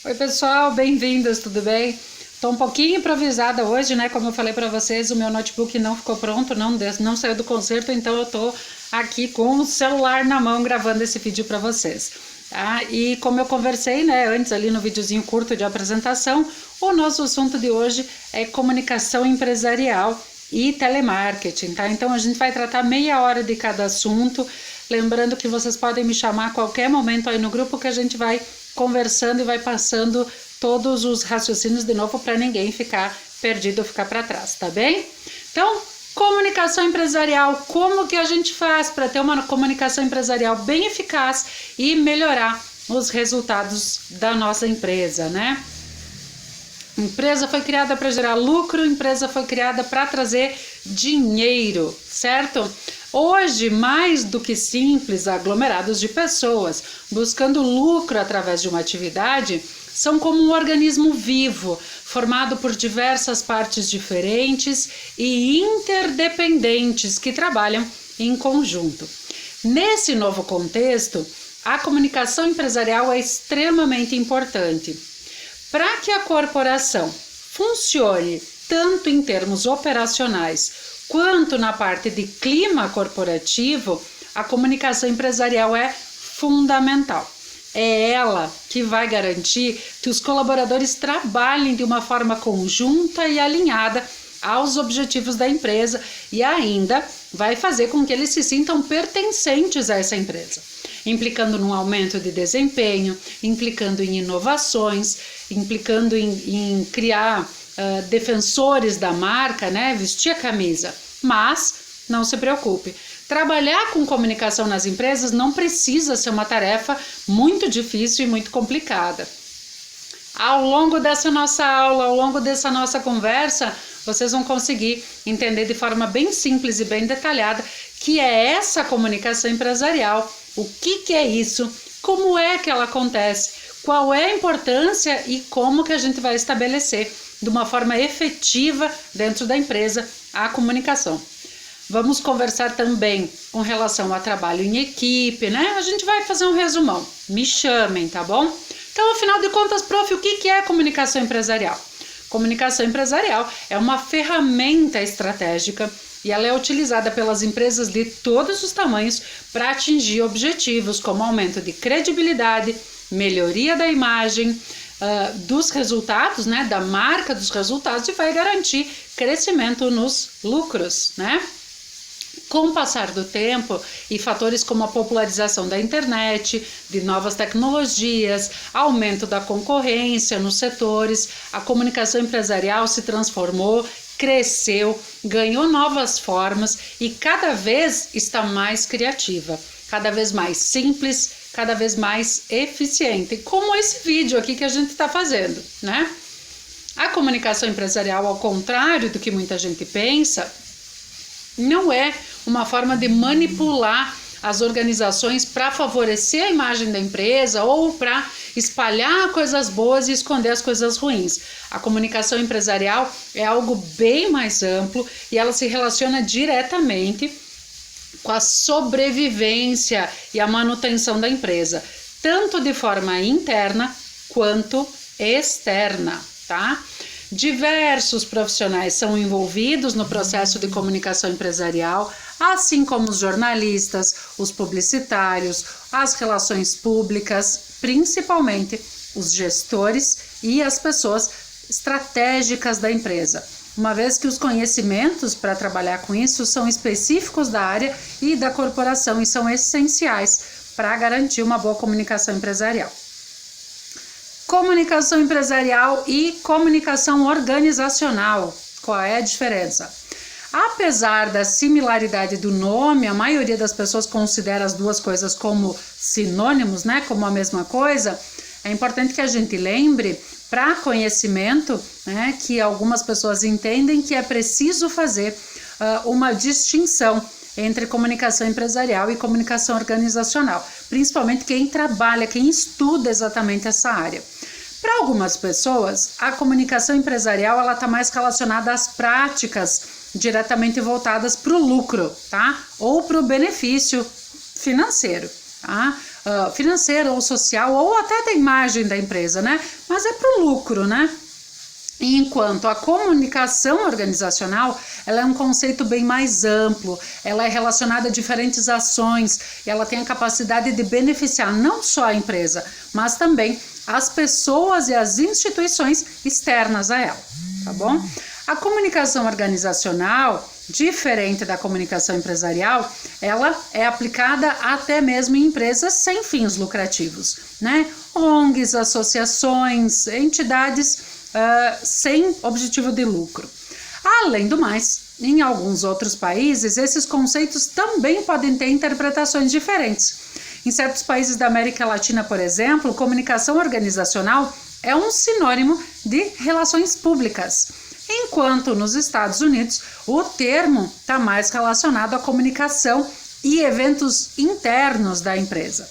Oi pessoal, bem-vindos, tudo bem? Tô um pouquinho improvisada hoje, né? Como eu falei para vocês, o meu notebook não ficou pronto, não saiu do concerto, então eu tô aqui com o celular na mão gravando esse vídeo para vocês. Tá? E como eu conversei, né, antes ali no videozinho curto de apresentação, o nosso assunto de hoje é comunicação empresarial e telemarketing, tá? Então a gente vai tratar meia hora de cada assunto, lembrando que vocês podem me chamar a qualquer momento aí no grupo que a gente vai conversando e vai passando todos os raciocínios de novo para ninguém ficar perdido ou ficar para trás, tá bem? Então, comunicação empresarial, como que a gente faz para ter uma comunicação empresarial bem eficaz e melhorar os resultados da nossa empresa, né? Empresa foi criada para gerar lucro, empresa foi criada para trazer dinheiro, certo? Hoje, mais do que simples aglomerados de pessoas buscando lucro através de uma atividade, são como um organismo vivo, formado por diversas partes diferentes e interdependentes que trabalham em conjunto. Nesse novo contexto, a comunicação empresarial é extremamente importante. Para que a corporação funcione tanto em termos operacionais quanto na parte de clima corporativo, a comunicação empresarial é fundamental. É ela que vai garantir que os colaboradores trabalhem de uma forma conjunta e alinhada aos objetivos da empresa e ainda vai fazer com que eles se sintam pertencentes a essa empresa, implicando num aumento de desempenho, implicando em inovações, implicando em criar defensores da marca, né? Vestir a camisa. Mas não se preocupe, trabalhar com comunicação nas empresas não precisa ser uma tarefa muito difícil e muito complicada. Ao longo dessa nossa aula, ao longo dessa nossa conversa, vocês vão conseguir entender de forma bem simples e bem detalhada que é essa comunicação empresarial, o que é isso, como é que ela acontece, qual é a importância e como que a gente vai estabelecer de uma forma efetiva dentro da empresa a comunicação. Vamos conversar também com relação ao trabalho em equipe, né? A gente vai fazer um resumão. Me chamem, tá bom? Então, afinal de contas, prof, o que é comunicação empresarial? Comunicação empresarial é uma ferramenta estratégica e ela é utilizada pelas empresas de todos os tamanhos para atingir objetivos como aumento de credibilidade, melhoria da imagem, dos resultados, né, da marca dos resultados e vai garantir crescimento nos lucros, né? Com o passar do tempo e fatores como a popularização da internet, de novas tecnologias, aumento da concorrência nos setores, a comunicação empresarial se transformou, cresceu, ganhou novas formas e cada vez está mais criativa, cada vez mais simples, cada vez mais eficiente, como esse vídeo aqui que a gente está fazendo, né? A comunicação empresarial, ao contrário do que muita gente pensa, não é uma forma de manipular as organizações para favorecer a imagem da empresa ou para espalhar coisas boas e esconder as coisas ruins. A comunicação empresarial é algo bem mais amplo e ela se relaciona diretamente com a sobrevivência e a manutenção da empresa, tanto de forma interna quanto externa, tá? Diversos profissionais são envolvidos no processo de comunicação empresarial, assim como os jornalistas, os publicitários, as relações públicas, principalmente os gestores e as pessoas estratégicas da empresa, uma vez que os conhecimentos para trabalhar com isso são específicos da área e da corporação e são essenciais para garantir uma boa comunicação empresarial. Comunicação empresarial e comunicação organizacional. Qual é a diferença? Apesar da similaridade do nome, a maioria das pessoas considera as duas coisas como sinônimos, né? Como a mesma coisa. É importante que a gente lembre, para conhecimento, né, que algumas pessoas entendem que é preciso fazer uma distinção entre comunicação empresarial e comunicação organizacional, principalmente quem trabalha, quem estuda exatamente essa área. Para algumas pessoas, a comunicação empresarial ela está mais relacionada às práticas diretamente voltadas para o lucro, tá? Ou para o benefício financeiro, tá? financeira ou social, ou até da imagem da empresa, né? Mas é para o lucro, né? Enquanto a comunicação organizacional, ela é um conceito bem mais amplo, ela é relacionada a diferentes ações, e ela tem a capacidade de beneficiar não só a empresa, mas também as pessoas e as instituições externas a ela, tá bom? A comunicação organizacional, diferente da comunicação empresarial, ela é aplicada até mesmo em empresas sem fins lucrativos, né? ONGs, associações, entidades sem objetivo de lucro. Além do mais, em alguns outros países, esses conceitos também podem ter interpretações diferentes. Em certos países da América Latina, por exemplo, comunicação organizacional é um sinônimo de relações públicas, enquanto nos Estados Unidos o termo está mais relacionado à comunicação e eventos internos da empresa.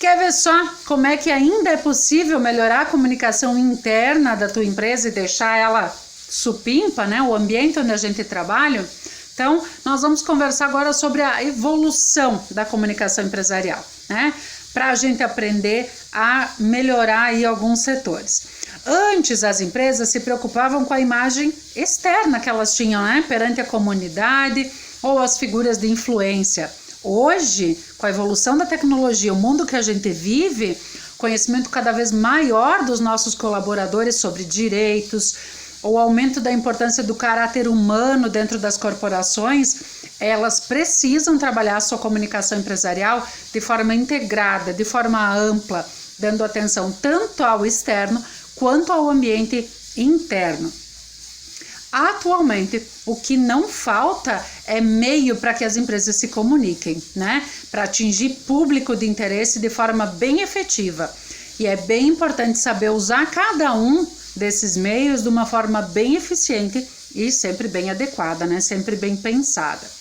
Quer ver só como é que ainda é possível melhorar a comunicação interna da tua empresa e deixar ela supimpa, né? O ambiente onde a gente trabalha? Então, nós vamos conversar agora sobre a evolução da comunicação empresarial, né? Para a gente aprender a melhorar aí alguns setores. Antes, as empresas se preocupavam com a imagem externa que elas tinham, né? Perante a comunidade ou as figuras de influência. Hoje, com a evolução da tecnologia, o mundo que a gente vive, conhecimento cada vez maior dos nossos colaboradores sobre direitos, o aumento da importância do caráter humano dentro das corporações, elas precisam trabalhar a sua comunicação empresarial de forma integrada, de forma ampla, dando atenção tanto ao externo quanto ao ambiente interno. Atualmente, o que não falta é meio para que as empresas se comuniquem, né? Para atingir público de interesse de forma bem efetiva. E é bem importante saber usar cada um desses meios de uma forma bem eficiente e sempre bem adequada, né? Sempre bem pensada.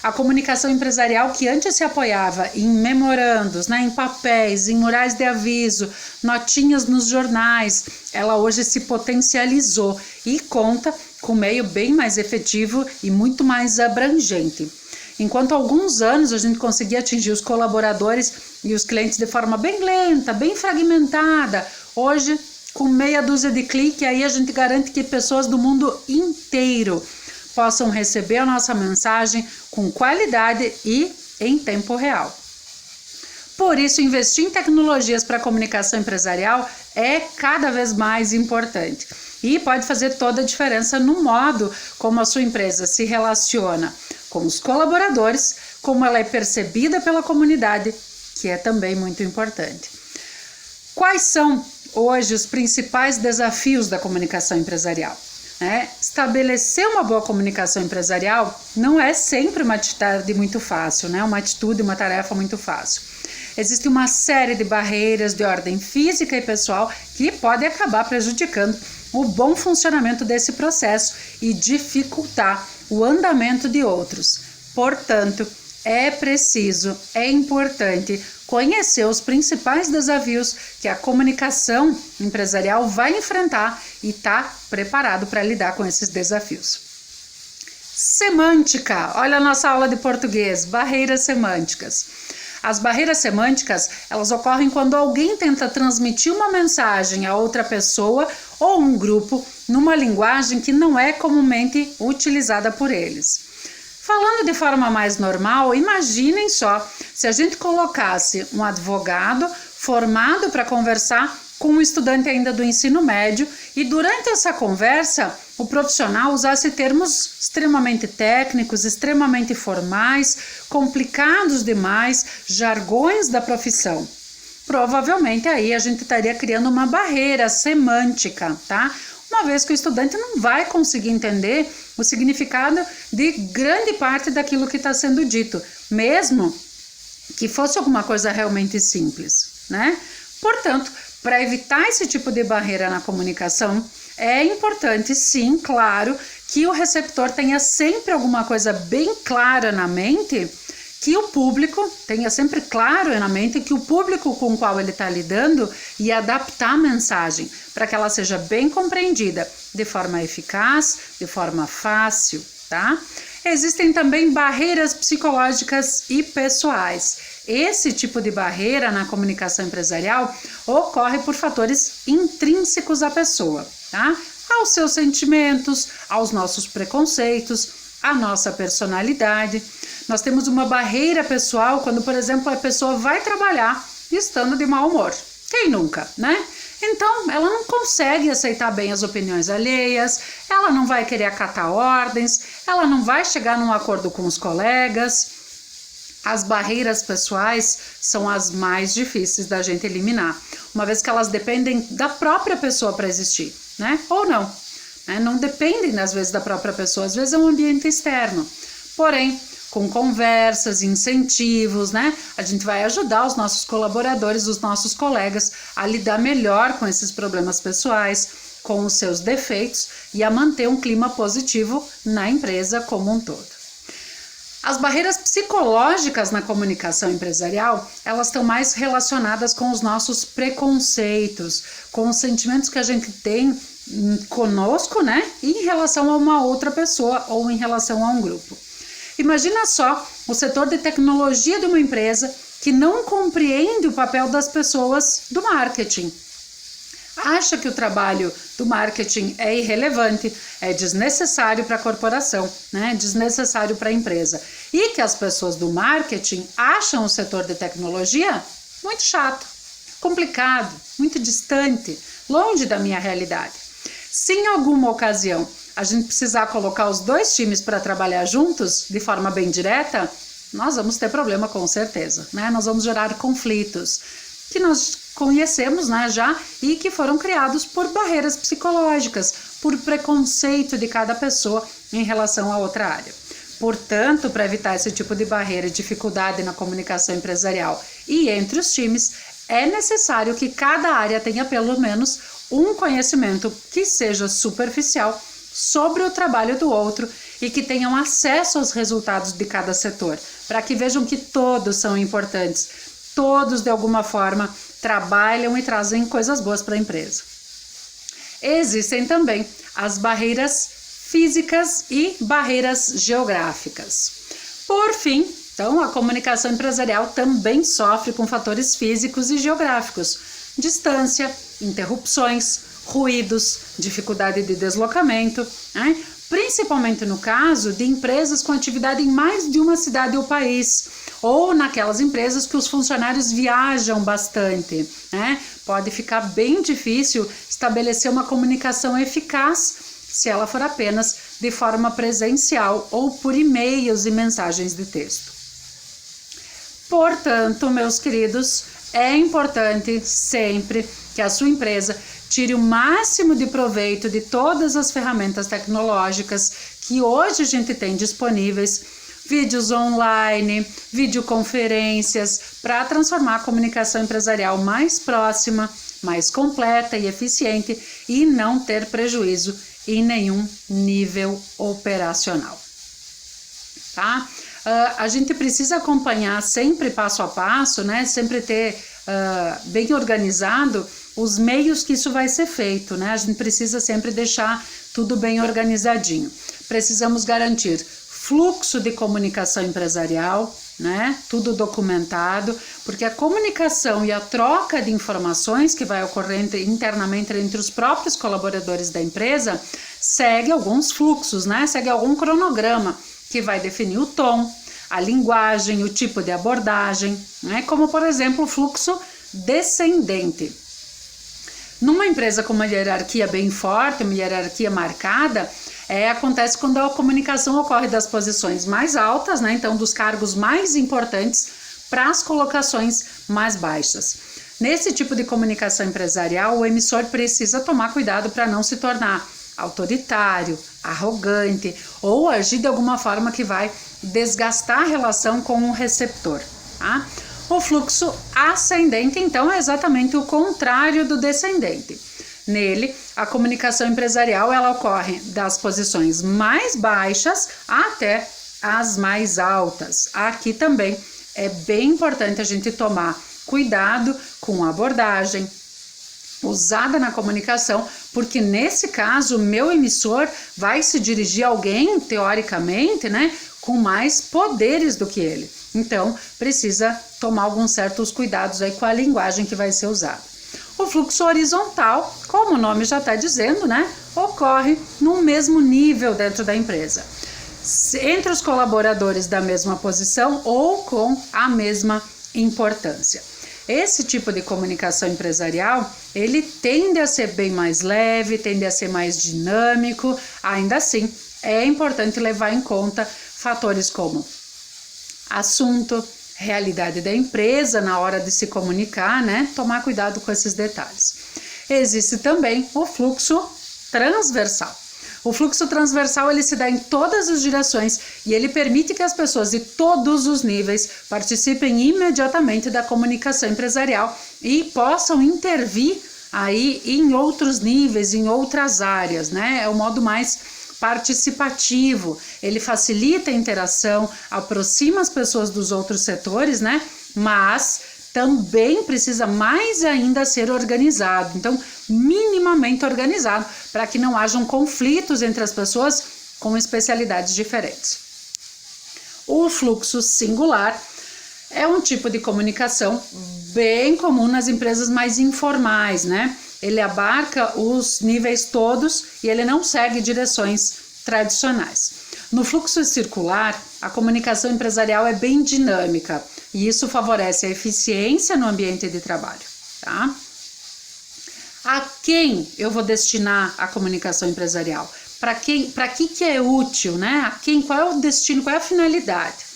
A comunicação empresarial, que antes se apoiava em memorandos, né, em papéis, em murais de aviso, notinhas nos jornais, ela hoje se potencializou e conta com um meio bem mais efetivo e muito mais abrangente. Enquanto há alguns anos a gente conseguia atingir os colaboradores e os clientes de forma bem lenta, bem fragmentada, hoje, com meia dúzia de cliques, aí a gente garante que pessoas do mundo inteiro possam receber a nossa mensagem com qualidade e em tempo real. Por isso, investir em tecnologias para a comunicação empresarial é cada vez mais importante e pode fazer toda a diferença no modo como a sua empresa se relaciona com os colaboradores, como ela é percebida pela comunidade, que é também muito importante. Quais são hoje os principais desafios da comunicação empresarial? Estabelecer uma boa comunicação empresarial não é sempre uma atitude muito fácil, né? Uma tarefa muito fácil. Existe uma série de barreiras de ordem física e pessoal que podem acabar prejudicando o bom funcionamento desse processo e dificultar o andamento de outros. Portanto, é importante conhecer os principais desafios que a comunicação empresarial vai enfrentar e estar preparado para lidar com esses desafios. Semântica, olha a nossa aula de português, barreiras semânticas. As barreiras semânticas, elas ocorrem quando alguém tenta transmitir uma mensagem a outra pessoa ou um grupo numa linguagem que não é comumente utilizada por eles. Falando de forma mais normal, imaginem só se a gente colocasse um advogado formado para conversar com um estudante ainda do ensino médio e durante essa conversa o profissional usasse termos extremamente técnicos, extremamente formais, complicados demais, jargões da profissão. Provavelmente aí a gente estaria criando uma barreira semântica, tá? Uma vez que o estudante não vai conseguir entender o significado de grande parte daquilo que está sendo dito, mesmo que fosse alguma coisa realmente simples, né? Portanto, para evitar esse tipo de barreira na comunicação, é importante, sim, claro, que o receptor tenha sempre alguma coisa bem clara na mente, que o público tenha sempre claro na mente que o público com o qual ele está lidando e adaptar a mensagem para que ela seja bem compreendida de forma eficaz, de forma fácil, tá? Existem também barreiras psicológicas e pessoais. esse tipo de barreira na comunicação empresarial ocorre por fatores intrínsecos à pessoa, tá? Aos seus sentimentos, aos nossos preconceitos, à nossa personalidade. Nós temos uma barreira pessoal quando, por exemplo, a pessoa vai trabalhar estando de mau humor. Quem nunca, né? Então, ela não consegue aceitar bem as opiniões alheias, ela não vai querer acatar ordens, ela não vai chegar num acordo com os colegas. As barreiras pessoais são as mais difíceis da gente eliminar, uma vez que elas dependem da própria pessoa para existir, né? Ou não, né? Não dependem, às vezes, da própria pessoa, às vezes é um ambiente externo. Porém, com conversas, incentivos, né? A gente vai ajudar os nossos colaboradores, os nossos colegas a lidar melhor com esses problemas pessoais, com os seus defeitos e a manter um clima positivo na empresa como um todo. As barreiras psicológicas na comunicação empresarial, elas estão mais relacionadas com os nossos preconceitos, com os sentimentos que a gente tem conosco, né? Em relação a uma outra pessoa ou em relação a um grupo. Imagina só o setor de tecnologia de uma empresa que não compreende o papel das pessoas do marketing. Acha que o trabalho do marketing é irrelevante, é desnecessário para a corporação, né? Desnecessário para a empresa. E que as pessoas do marketing acham o setor de tecnologia muito chato, complicado, muito distante, longe da minha realidade. Se em alguma ocasião a gente precisar colocar os dois times para trabalhar juntos, de forma bem direta, nós vamos ter problema com certeza, né? Nós vamos gerar conflitos que nós conhecemos, né, já, e que foram criados por barreiras psicológicas, por preconceito de cada pessoa em relação a outra área. Portanto, para evitar esse tipo de barreira e dificuldade na comunicação empresarial e entre os times, é necessário que cada área tenha pelo menos um conhecimento que seja superficial sobre o trabalho do outro e que tenham acesso aos resultados de cada setor, para que vejam que todos são importantes, todos de alguma forma trabalham e trazem coisas boas para a empresa. Existem também as barreiras físicas e barreiras geográficas. Por fim, então, a comunicação empresarial também sofre com fatores físicos e geográficos: distância, interrupções, ruídos, dificuldade de deslocamento, né? Principalmente no caso de empresas com atividade em mais de uma cidade ou país, ou naquelas empresas que os funcionários viajam bastante, né? Pode ficar bem difícil estabelecer uma comunicação eficaz se ela for apenas de forma presencial ou por e-mails e mensagens de texto. Portanto, meus queridos, é importante sempre que a sua empresa tire o máximo de proveito de todas as ferramentas tecnológicas que hoje a gente tem disponíveis, vídeos online, videoconferências, para transformar a comunicação empresarial mais próxima, mais completa e eficiente e não ter prejuízo em nenhum nível operacional, tá? A gente precisa acompanhar sempre passo a passo, né? Sempre ter bem organizado os meios que isso vai ser feito, né? A gente precisa sempre deixar tudo bem organizadinho. Precisamos garantir fluxo de comunicação empresarial, né? Tudo documentado, porque a comunicação e a troca de informações que vai ocorrer internamente entre os próprios colaboradores da empresa segue alguns fluxos, né? Segue algum cronograma que vai definir o tom, a linguagem, o tipo de abordagem, né? Como, por exemplo, o fluxo descendente. Numa empresa com uma hierarquia bem forte, uma hierarquia marcada, acontece quando a comunicação ocorre das posições mais altas, né? Então dos cargos mais importantes para as colocações mais baixas. Nesse tipo de comunicação empresarial, o emissor precisa tomar cuidado para não se tornar autoritário, arrogante ou agir de alguma forma que vai desgastar a relação com o receptor, tá? O fluxo ascendente, então, é exatamente o contrário do descendente. Nele, a comunicação empresarial ela ocorre das posições mais baixas até as mais altas. Aqui também é bem importante a gente tomar cuidado com a abordagem usada na comunicação, porque nesse caso o meu emissor vai se dirigir a alguém, teoricamente, né, com mais poderes do que ele. Então, precisa tomar alguns certos cuidados aí com a linguagem que vai ser usada. O fluxo horizontal, como o nome já está dizendo, né, ocorre no mesmo nível dentro da empresa, entre os colaboradores da mesma posição ou com a mesma importância. Esse tipo de comunicação empresarial, ele tende a ser bem mais leve, tende a ser mais dinâmico. Ainda assim, é importante levar em conta fatores como assunto, realidade da empresa na hora de se comunicar, né? Tomar cuidado com esses detalhes. Existe também o fluxo transversal. O fluxo transversal ele se dá em todas as direções e ele permite que as pessoas de todos os níveis participem imediatamente da comunicação empresarial e possam intervir aí em outros níveis, em outras áreas, né? É o modo mais participativo, ele facilita a interação, aproxima as pessoas dos outros setores, né? Mas também precisa mais ainda ser organizado, então minimamente organizado, para que não hajam conflitos entre as pessoas com especialidades diferentes. O fluxo singular é um tipo de comunicação bem comum nas empresas mais informais, né? Ele abarca os níveis todos e ele não segue direções tradicionais. No fluxo circular, a comunicação empresarial é bem dinâmica e isso favorece a eficiência no ambiente de trabalho, tá? A quem eu vou destinar a comunicação empresarial? Para que é útil, né? A quem, qual é o destino, qual é a finalidade?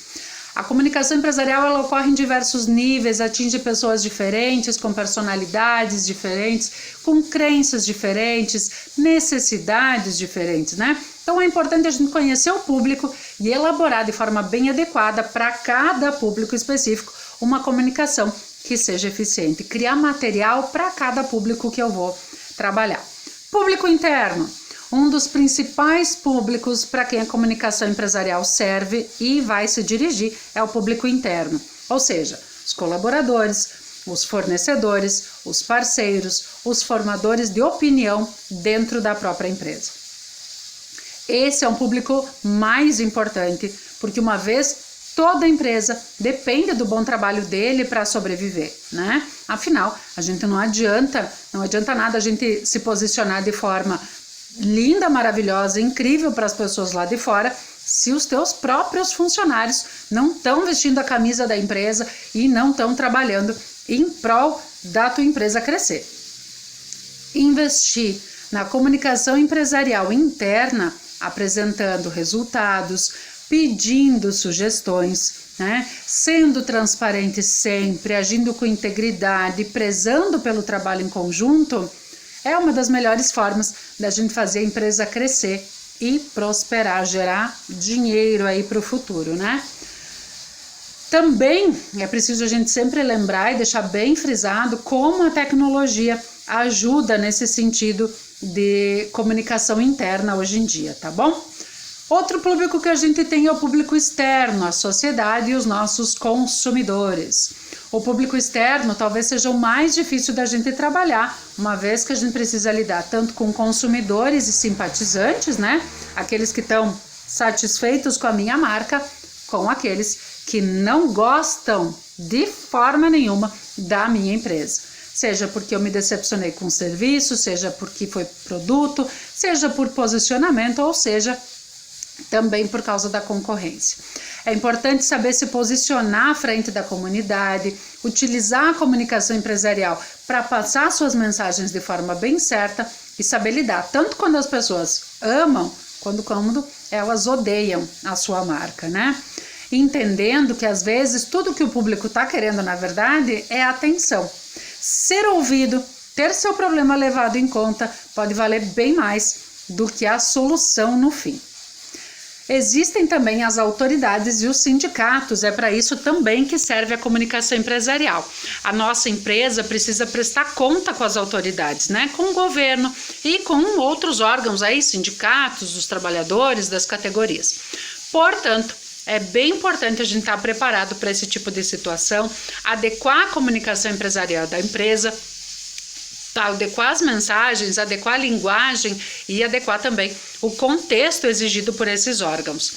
A comunicação empresarial ela ocorre em diversos níveis, atinge pessoas diferentes, com personalidades diferentes, com crenças diferentes, necessidades diferentes, né? Então é importante a gente conhecer o público e elaborar de forma bem adequada para cada público específico uma comunicação que seja eficiente, criar material para cada público que eu vou trabalhar. Público interno. Um dos principais públicos para quem a comunicação empresarial serve e vai se dirigir é o público interno, ou seja, os colaboradores, os fornecedores, os parceiros, os formadores de opinião dentro da própria empresa. Esse é um público mais importante, porque uma vez toda empresa depende do bom trabalho dele para sobreviver, né? Afinal, a gente não adianta nada a gente se posicionar de forma linda, maravilhosa, incrível para as pessoas lá de fora, se os teus próprios funcionários não estão vestindo a camisa da empresa e não estão trabalhando em prol da tua empresa crescer. Investir na comunicação empresarial interna, apresentando resultados, pedindo sugestões, né? Sendo transparente sempre, agindo com integridade, prezando pelo trabalho em conjunto, é uma das melhores formas da gente fazer a empresa crescer e prosperar, gerar dinheiro aí para o futuro, né? Também é preciso a gente sempre lembrar e deixar bem frisado como a tecnologia ajuda nesse sentido de comunicação interna hoje em dia, tá bom? Outro público que a gente tem é o público externo, a sociedade e os nossos consumidores. O público externo talvez seja o mais difícil da gente trabalhar, uma vez que a gente precisa lidar tanto com consumidores e simpatizantes, né? Aqueles que estão satisfeitos com a minha marca, com aqueles que não gostam de forma nenhuma da minha empresa. Seja porque eu me decepcionei com o serviço, seja porque foi produto, seja por posicionamento, ou seja, também por causa da concorrência. É importante saber se posicionar à frente da comunidade, utilizar a comunicação empresarial para passar suas mensagens de forma bem certa e saber lidar, tanto quando as pessoas amam, quanto quando elas odeiam a sua marca, né? Entendendo que às vezes tudo que o público está querendo, na verdade, é atenção. Ser ouvido, ter seu problema levado em conta, pode valer bem mais do que a solução no fim. Existem também as autoridades e os sindicatos, é para isso também que serve a comunicação empresarial. A nossa empresa precisa prestar conta com as autoridades, né? Com o governo e com outros órgãos aí, sindicatos, dos trabalhadores, das categorias. Portanto, é bem importante a gente estar preparado para esse tipo de situação, adequar a comunicação empresarial da empresa, adequar as mensagens, adequar a linguagem e adequar também o contexto exigido por esses órgãos.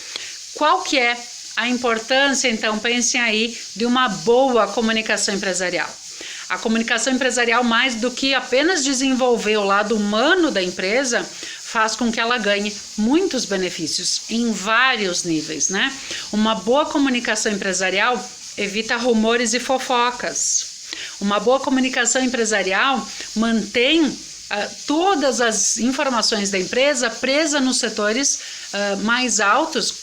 Qual que é a importância, então, pensem aí, de uma boa comunicação empresarial? A comunicação empresarial, mais do que apenas desenvolver o lado humano da empresa, faz com que ela ganhe muitos benefícios em vários níveis, né? Uma boa comunicação empresarial evita rumores e fofocas. Uma boa comunicação empresarial mantém todas as informações da empresa presas nos setores mais altos.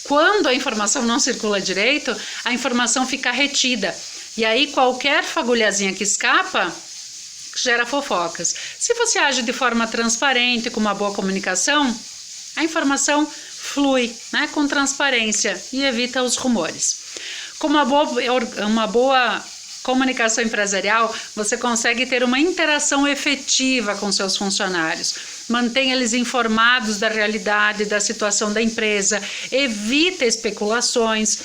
Quando a informação não circula direito, a informação fica retida. E aí qualquer fagulhazinha que escapa gera fofocas. Se você age de forma transparente, com uma boa comunicação, a informação flui, né, com transparência e evita os rumores. Com uma boa comunicação empresarial, você consegue ter uma interação efetiva com seus funcionários, mantém eles informados da realidade, da situação da empresa, evita especulações,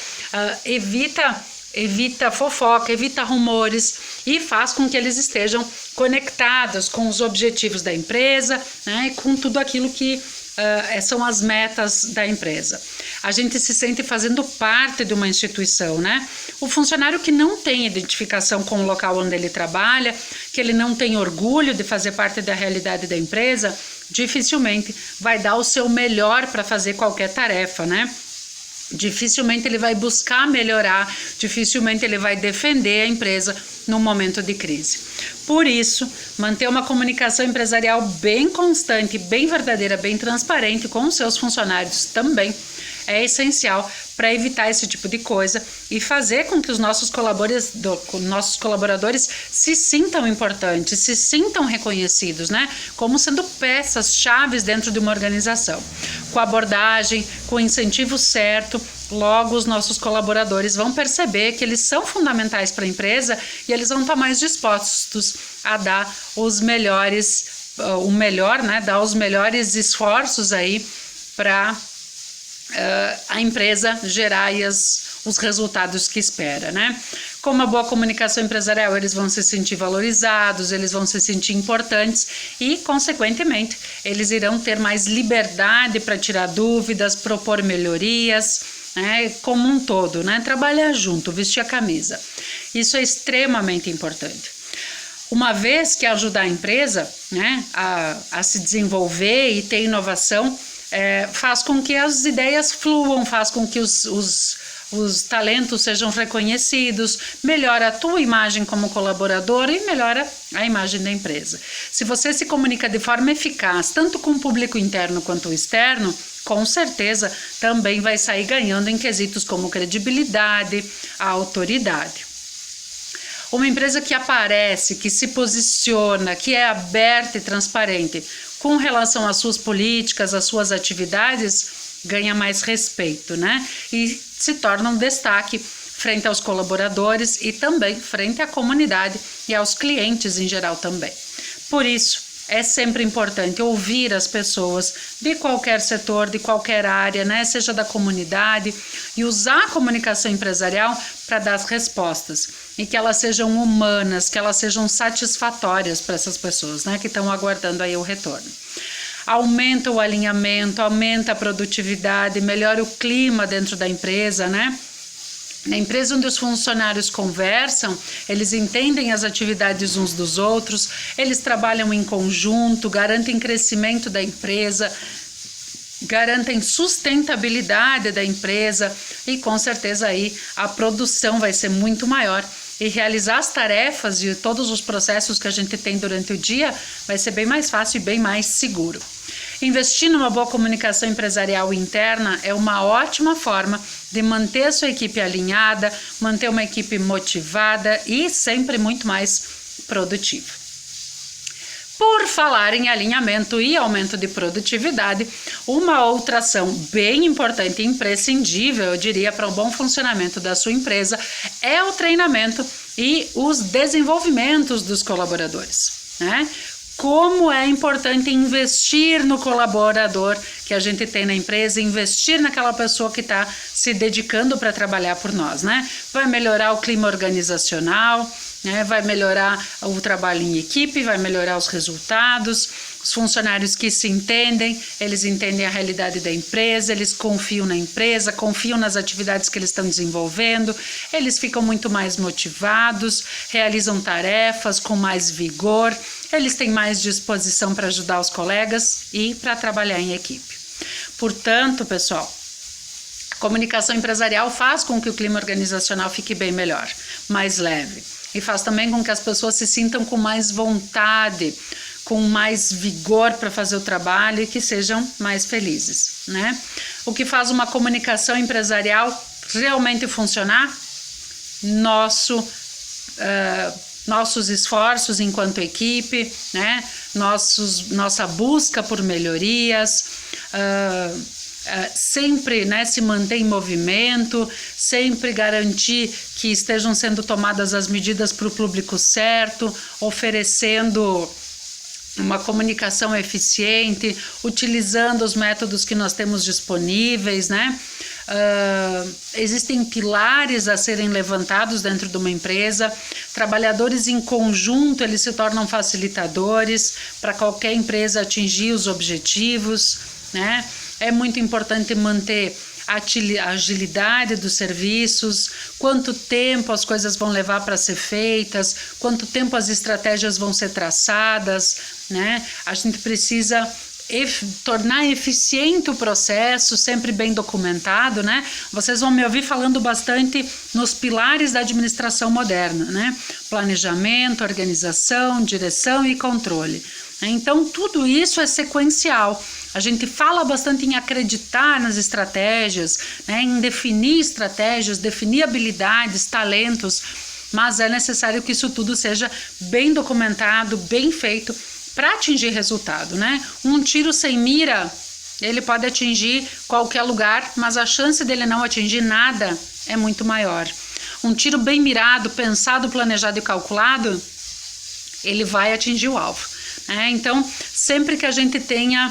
evita fofoca, evita rumores e faz com que eles estejam conectados com os objetivos da empresa, né, e com tudo aquilo que são as metas da empresa. A gente se sente fazendo parte de uma instituição, né? O funcionário que não tem identificação com o local onde ele trabalha, que ele não tem orgulho de fazer parte da realidade da empresa, dificilmente vai dar o seu melhor para fazer qualquer tarefa, né? Dificilmente ele vai buscar melhorar, dificilmente ele vai defender a empresa no momento de crise. Por isso, manter uma comunicação empresarial bem constante, bem verdadeira, bem transparente com os seus funcionários também é essencial para evitar esse tipo de coisa e fazer com que os nossos colaboradores se sintam importantes, se sintam reconhecidos, né? Como sendo peças chaves dentro de uma organização. Com a abordagem, com o incentivo certo, logo os nossos colaboradores vão perceber que eles são fundamentais para a empresa e eles vão estar mais dispostos a dar os melhores, né? Dar os melhores esforços aí para a empresa gerar aí os resultados que espera, né? Com uma boa comunicação empresarial, eles vão se sentir valorizados, eles vão se sentir importantes e, consequentemente, eles irão ter mais liberdade para tirar dúvidas, propor melhorias, né? Como um todo, né? Trabalhar junto, vestir a camisa. Isso é extremamente importante. Uma vez que ajudar a empresa, né, a se desenvolver e ter inovação, faz com que as ideias fluam, faz com que os talentos sejam reconhecidos, melhora a tua imagem como colaborador e melhora a imagem da empresa. Se você se comunica de forma eficaz, tanto com o público interno quanto o externo, com certeza também vai sair ganhando em quesitos como credibilidade, a autoridade. Uma empresa que aparece, que se posiciona, que é aberta e transparente com relação às suas políticas, às suas atividades, ganha mais respeito, né? E se torna um destaque frente aos colaboradores e também frente à comunidade e aos clientes em geral também. Por isso, é sempre importante ouvir as pessoas de qualquer setor, de qualquer área, né? Seja da comunidade, e usar a comunicação empresarial para dar as respostas e que elas sejam humanas, que elas sejam satisfatórias para essas pessoas, né? Que estão aguardando aí o retorno. Aumenta o alinhamento, aumenta a produtividade, melhora o clima dentro da empresa, né? Na empresa onde os funcionários conversam, eles entendem as atividades uns dos outros, eles trabalham em conjunto, garantem crescimento da empresa, garantem sustentabilidade da empresa e com certeza aí a produção vai ser muito maior e realizar as tarefas e todos os processos que a gente tem durante o dia vai ser bem mais fácil e bem mais seguro. Investir numa boa comunicação empresarial interna é uma ótima forma de manter a sua equipe alinhada, manter uma equipe motivada e sempre muito mais produtiva. Por falar em alinhamento e aumento de produtividade, uma outra ação bem importante e imprescindível, eu diria, para o bom funcionamento da sua empresa é o treinamento e os desenvolvimentos dos colaboradores, né? Como é importante investir no colaborador que a gente tem na empresa, investir naquela pessoa que está se dedicando para trabalhar por nós, né? Vai melhorar o clima organizacional, né? Vai melhorar o trabalho em equipe, vai melhorar os resultados, Os funcionários que se entendem, eles entendem a realidade da empresa, eles confiam na empresa, confiam nas atividades que eles estão desenvolvendo, eles ficam muito mais motivados, realizam tarefas com mais vigor, eles têm mais disposição para ajudar os colegas e para trabalhar em equipe. Portanto, pessoal, a comunicação empresarial faz com que o clima organizacional fique bem melhor, mais leve, e faz também com que as pessoas se sintam com mais vontade, com mais vigor para fazer o trabalho e que sejam mais felizes, né? O que faz uma comunicação empresarial realmente funcionar? Nossos esforços enquanto equipe, né? Nossa busca por melhorias, sempre, né, se manter em movimento, sempre garantir que estejam sendo tomadas as medidas para o público certo, oferecendo uma comunicação eficiente, utilizando os métodos que nós temos disponíveis, né? Existem pilares a serem levantados dentro de uma empresa. Trabalhadores em conjunto, eles se tornam facilitadores para qualquer empresa atingir os objetivos, né? É muito importante manter a agilidade dos serviços, quanto tempo as coisas vão levar para ser feitas, quanto tempo as estratégias vão ser traçadas, né? A gente precisa tornar eficiente o processo, sempre bem documentado, né? Vocês vão me ouvir falando bastante nos pilares da administração moderna, né? Planejamento, organização, direção e controle. Então, tudo isso é sequencial. A gente fala bastante em acreditar nas estratégias, né, em definir estratégias, definir habilidades, talentos, mas é necessário que isso tudo seja bem documentado, bem feito para atingir resultado, né? Um tiro sem mira, ele pode atingir qualquer lugar, mas a chance dele não atingir nada é muito maior. Um tiro bem mirado, pensado, planejado e calculado, ele vai atingir o alvo. Então, sempre que a gente tenha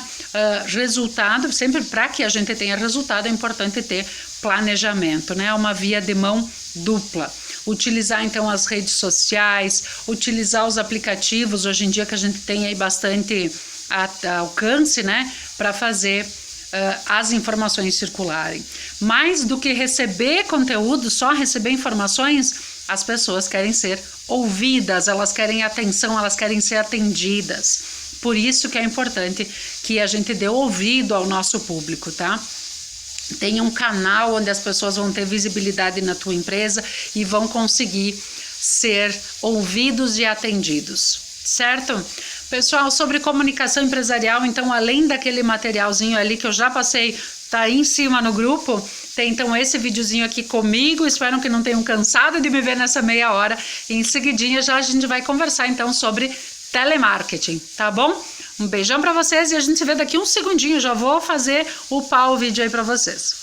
resultado, sempre para que a gente tenha resultado, é importante ter planejamento, né? Uma via de mão dupla. Utilizar, então, as redes sociais, utilizar os aplicativos, hoje em dia que a gente tem aí bastante alcance, né? Para fazer as informações circularem. Mais do que receber conteúdo, só receber informações, as pessoas querem ser ouvidas, elas querem atenção, elas querem ser atendidas. Por isso que é importante que a gente dê ouvido ao nosso público, tá? Tenha um canal onde as pessoas vão ter visibilidade na tua empresa e vão conseguir ser ouvidos e atendidos, certo? Pessoal, sobre comunicação empresarial, então, além daquele materialzinho ali que eu já passei, tá aí em cima no grupo, tem então esse videozinho aqui comigo. Espero que não tenham cansado de me ver nessa meia hora. E em seguidinha já a gente vai conversar então sobre telemarketing, tá bom? Um beijão para vocês e a gente se vê daqui um segundinho. Já vou fazer o vídeo aí para vocês.